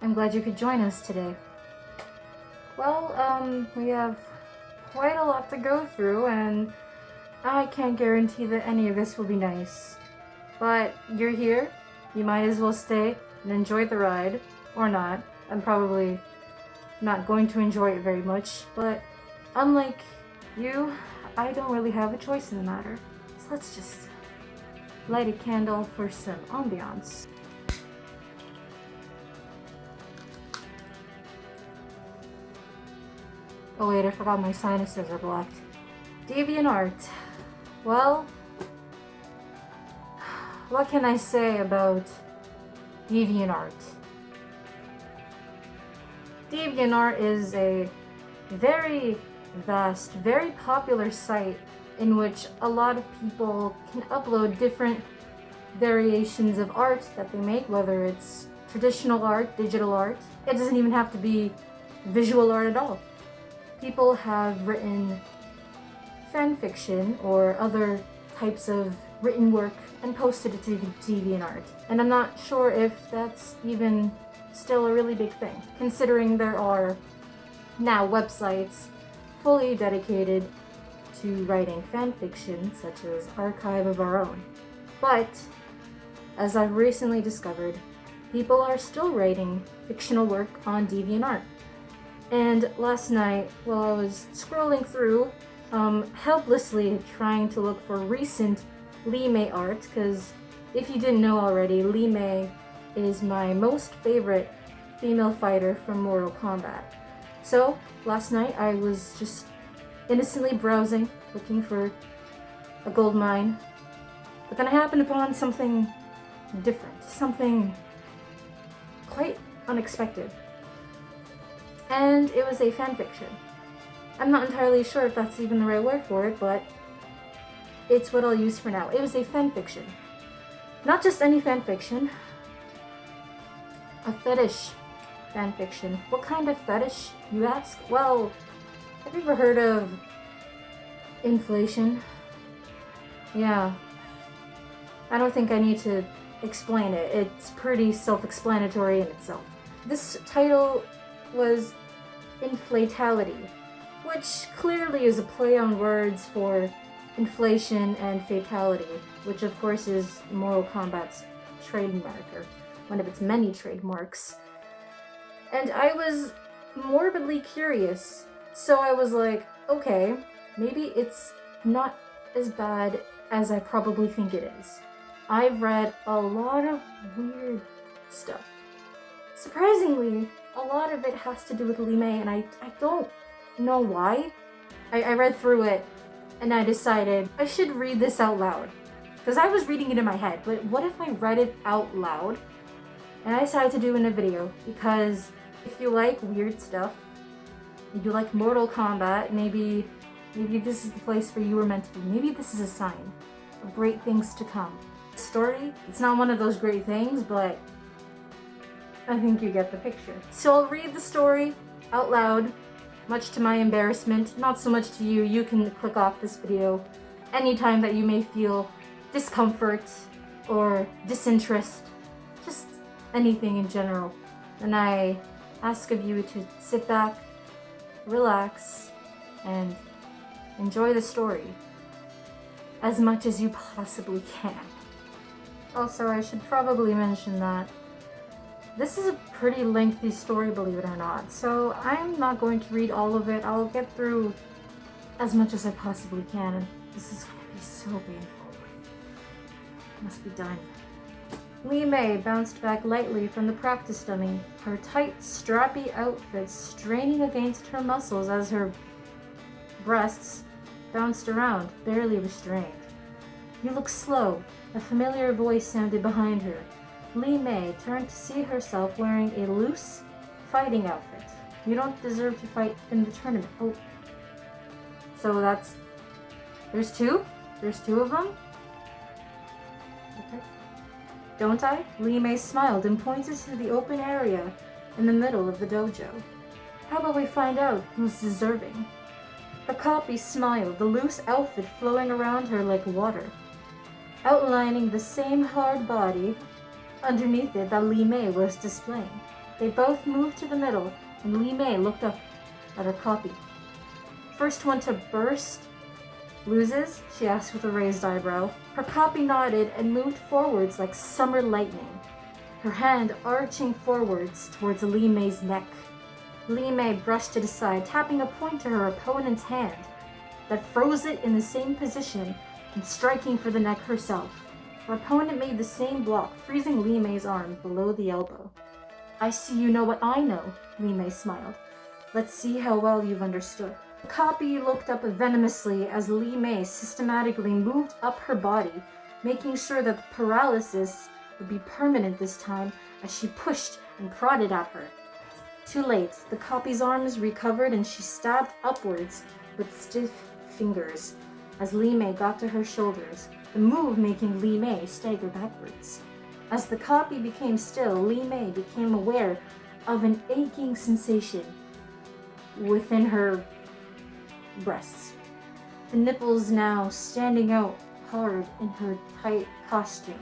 I'm glad you could join us today. Well, we have quite a lot to go through, and I can't guarantee that any of this will be nice. But you're here, you might as well stay and enjoy the ride, or not. I'm probably not going to enjoy it very much, but unlike you, I don't really have a choice in the matter. So let's just light a candle for some ambiance. Oh wait, I forgot my sinuses are blocked. DeviantArt. Well, what can I say about DeviantArt? DeviantArt is a very vast, very popular site in which a lot of people can upload different variations of art that they make, whether it's traditional art, digital art. It doesn't even have to be visual art at all. People have written fan fiction or other types of written work and posted it to DeviantArt. And I'm not sure if that's even still a really big thing, considering there are now websites fully dedicated to writing fan fiction, such as Archive of Our Own. But, as I've recently discovered, people are still writing fictional work on DeviantArt. And last night, while I was scrolling through, helplessly trying to look for recent Li Mei art, because if you didn't know already, Li Mei is my most favorite female fighter from Mortal Kombat. So, last night I was just innocently browsing, looking for a gold mine, but then I happened upon something different, something quite unexpected. And it was a fanfiction. I'm not entirely sure if that's even the right word for it, but it's what I'll use for now. It was a fanfiction. Not just any fanfiction. A fetish fanfiction. What kind of fetish, you ask? Well, have you ever heard of inflation? Yeah. I don't think I need to explain it. It's pretty self-explanatory in itself. This title was INFLATALITY, which clearly is a play on words for inflation and fatality, which of course is Mortal Kombat's trademark, or one of its many trademarks. And I was morbidly curious, so I was like, okay, maybe it's not as bad as I probably think it is. I've read a lot of weird stuff. Surprisingly, a lot of it has to do with Li Mei, and I don't know why. I read through it, and I decided I should read this out loud. Because I was reading it in my head, but what if I read it out loud? And I decided to do it in a video, because if you like weird stuff, if you like Mortal Kombat, maybe this is the place where you were meant to be. Maybe this is a sign of great things to come. The story, it's not one of those great things, but I think you get the picture. So I'll read the story out loud, much to my embarrassment, not so much to you. You can click off this video anytime that you may feel discomfort or disinterest, just anything in general. And I ask of you to sit back, relax, and enjoy the story as much as you possibly can. Also, I should probably mention that this is a pretty lengthy story, believe it or not, so I'm not going to read all of it. I'll get through as much as I possibly can, and this is going to be so painful. It must be done. Li Mei bounced back lightly from the practice dummy, her tight, strappy outfit straining against her muscles as her breasts bounced around, barely restrained. "You look slow," a familiar voice sounded behind her. Li Mei turned to see herself wearing a loose fighting outfit. "You don't deserve to fight in the tournament." Oh. So that's... There's two? There's two of them? Okay. "Don't I?" Li Mei smiled and pointed to the open area in the middle of the dojo. "How about we find out who's deserving?" Her copy smiled, the loose outfit flowing around her like water, outlining the same hard body underneath it that Li Mei was displaying. They both moved to the middle, and Li Mei looked up at her copy. First one to burst loses? She asked with a raised eyebrow. Her copy nodded and moved forwards like summer lightning, her hand arching forwards towards Li Mei's neck. Li Mei brushed it aside, tapping a point to her opponent's hand that froze it in the same position and striking for the neck herself. Her opponent made the same block, freezing Li Mei's arm below the elbow. I see you know what I know, Li Mei smiled. Let's see how well you've understood. The copy looked up venomously as Li Mei systematically moved up her body, making sure that the paralysis would be permanent this time as she pushed and prodded at her. Too late, the copy's arms recovered and she stabbed upwards with stiff fingers as Li Mei got to her shoulders, the move making Li Mei stagger backwards. As the copy became still, Li Mei became aware of an aching sensation within her breasts, the nipples now standing out hard in her tight costume.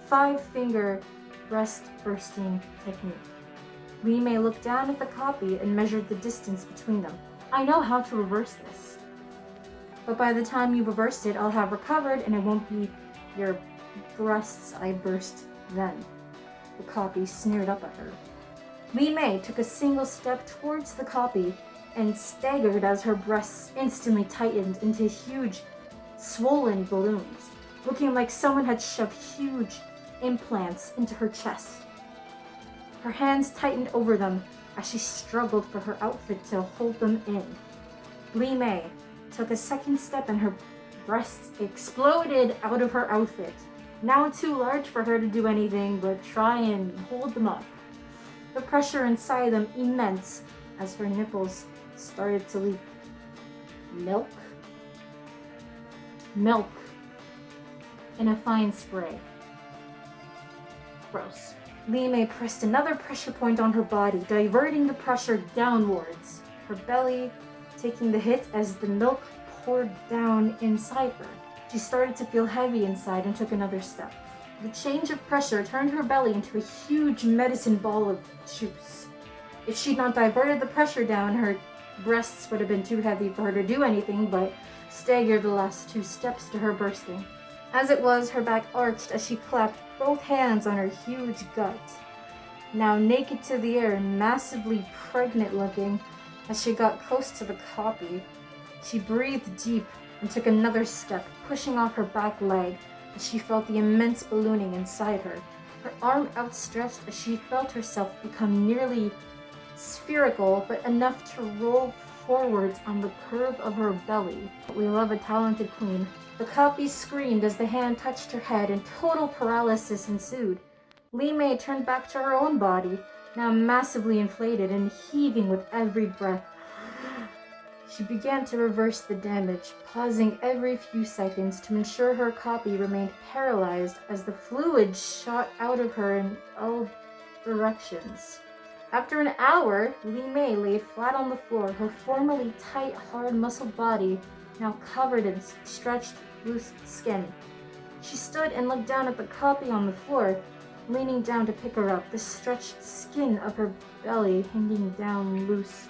5-finger breast bursting technique. Li Mei looked down at the copy and measured the distance between them. I know how to reverse this, but by the time you reverse it, I'll have recovered and it won't be your breasts I burst then. The copy sneered up at her. Li Mei took a single step towards the copy and staggered as her breasts instantly tightened into huge, swollen balloons, looking like someone had shoved huge implants into her chest. Her hands tightened over them as she struggled for her outfit to hold them in. Li Mei took a second step and her breasts exploded out of her outfit, now too large for her to do anything but try and hold them up. The pressure inside them immense as her nipples started to leak. Milk in a fine spray. Gross. Li Mei pressed another pressure point on her body, diverting the pressure downwards, her belly taking the hit as the milk poured down inside her. She started to feel heavy inside and took another step. The change of pressure turned her belly into a huge medicine ball of juice. If she'd not diverted the pressure down, her breasts would have been too heavy for her to do anything but stagger the last 2 steps to her bursting. As it was, her back arched as she clapped both hands on her huge gut, now naked to the air and massively pregnant looking. As she got close to the copy, she breathed deep and took another step, pushing off her back leg as she felt the immense ballooning inside her. Her arm outstretched as she felt herself become nearly spherical, but enough to roll forwards on the curve of her belly. We love a talented queen. The copy screamed as the hand touched her head and total paralysis ensued. Li Mei turned back to her own body, now massively inflated and heaving with every breath. She began to reverse the damage, pausing every few seconds to ensure her copy remained paralyzed as the fluid shot out of her in all directions. After an hour, Li Mei lay flat on the floor, her formerly tight, hard, muscled body now covered in stretched, loose skin. She stood and looked down at the copy on the floor, leaning down to pick her up, the stretched skin of her belly hanging down loose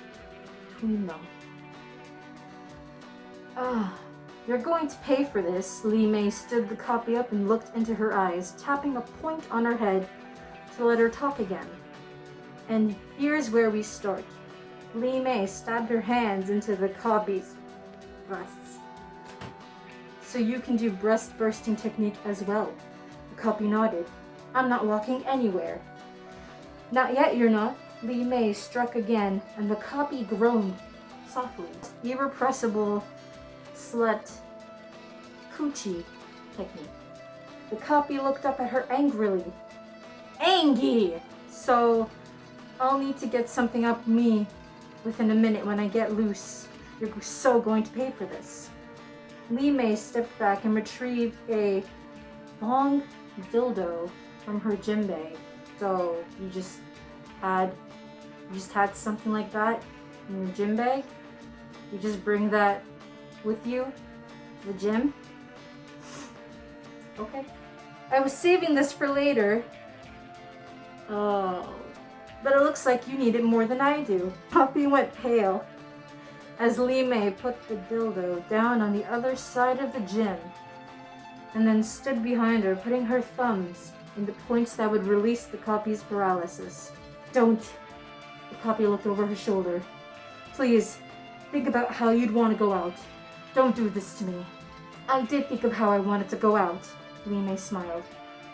between them. You're going to pay for this. Li Mei stood the copy up and looked into her eyes, tapping a point on her head to let her talk again. And here's where we start. Li Mei stabbed her hands into the copy's breasts. So you can do breast bursting technique as well. The copy nodded. I'm not walking anywhere. Not yet, you're not. Li Mei struck again, and the copy groaned softly. Irrepressible slut coochie technique. The copy looked up at her angrily. Angie! So I'll need to get something up me within a minute when I get loose. You're so going to pay for this. Li Mei stepped back and retrieved a long dildo from her gym bag. So you just had something like that in your gym bag? You just bring that with you to the gym? Okay. I was saving this for later. Oh, but it looks like you need it more than I do. Poppy went pale as Li Mei put the dildo down on the other side of the gym and then stood behind her, putting her thumbs in the points that would release the copy's paralysis. Don't. The copy looked over her shoulder. Please, think about how you'd want to go out. Don't do this to me. I did think of how I wanted to go out, Li Mei smiled.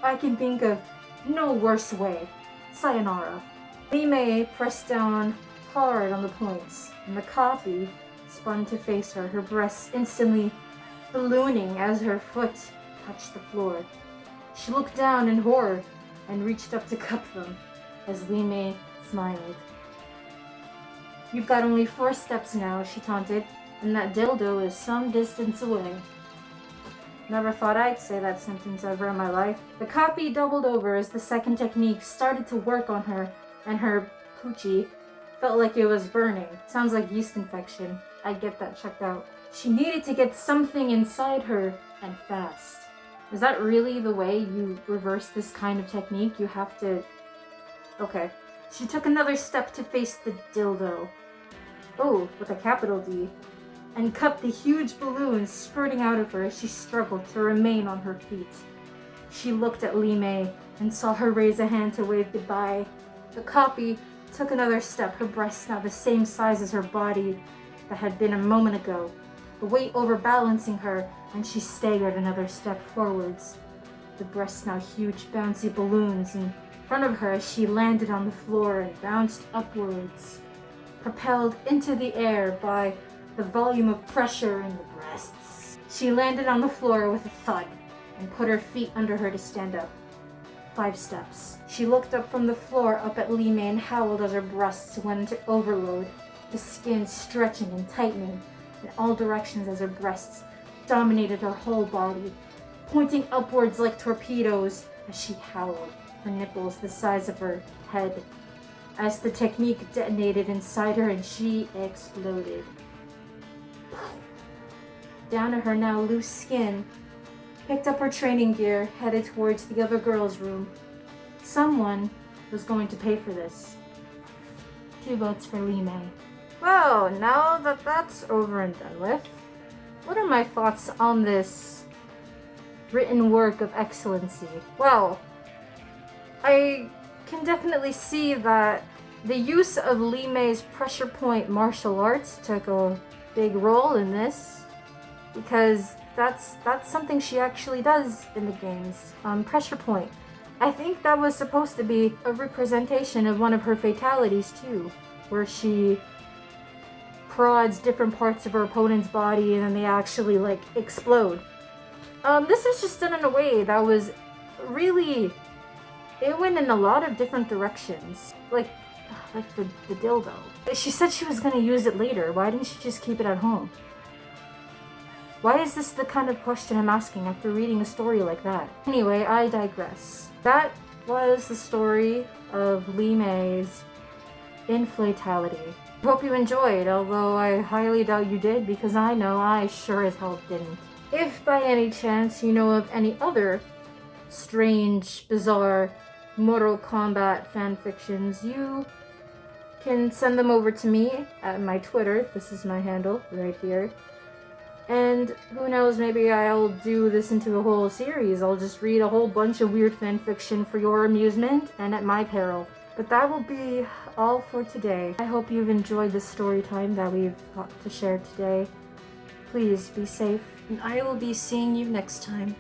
I can think of no worse way. Sayonara. Li Mei pressed down hard on the points, and the copy spun to face her, her breasts instantly ballooning as her foot touched the floor. She looked down in horror and reached up to cup them as Li Mei smiled. You've got only 4 steps now, she taunted, and that dildo is some distance away. Never thought I'd say that sentence ever in my life. The copy doubled over as the second technique started to work on her, and her poochie felt like it was burning. Sounds like yeast infection. I'd get that checked out. She needed to get something inside her, and fast. Is that really the way you reverse this kind of technique? You have to... Okay. She took another step to face the dildo. Oh, with a capital D. And cut the huge balloons spurting out of her as she struggled to remain on her feet. She looked at Li Mei and saw her raise a hand to wave goodbye. The copy took another step, her breasts now the same size as her body that had been a moment ago, the weight overbalancing her, and she staggered another step forwards. The breasts now huge, bouncy balloons in front of her as she landed on the floor and bounced upwards, propelled into the air by the volume of pressure in the breasts. She landed on the floor with a thud and put her feet under her to stand up. 5 steps. She looked up from the floor up at Li Mei and howled as her breasts went into overload, the skin stretching and tightening in all directions as her breasts dominated her whole body, pointing upwards like torpedoes as she howled, her nipples the size of her head, as the technique detonated inside her and she exploded. Down to her now loose skin, picked up her training gear, headed towards the other girls' room. Someone was going to pay for this. 2 votes for Li Mei. Well, now that that's over and done with, what are my thoughts on this written work of excellency? Well, I can definitely see that the use of Li Mei's pressure point martial arts took a big role in this, because that's something she actually does in the games. Pressure point. I think that was supposed to be a representation of one of her fatalities too, where she prods different parts of her opponent's body and then they actually like explode. This is just done in a way that was really, it went in a lot of different directions. Like the dildo. She said she was gonna use it later. Why didn't she just keep it at home? Why is this the kind of question I'm asking after reading a story like that? Anyway, I digress. That was the story of Li Mei's INFLATALITY. Hope you enjoyed, although I highly doubt you did because I know I sure as hell didn't. If by any chance you know of any other strange, bizarre Mortal Kombat fanfictions, you can send them over to me at my Twitter. This is my handle right here. And who knows, maybe I'll do this into a whole series. I'll just read a whole bunch of weird fanfiction for your amusement and at my peril. But that will be all for today. I hope you've enjoyed the story time that we've got to share today. Please be safe, and I will be seeing you next time.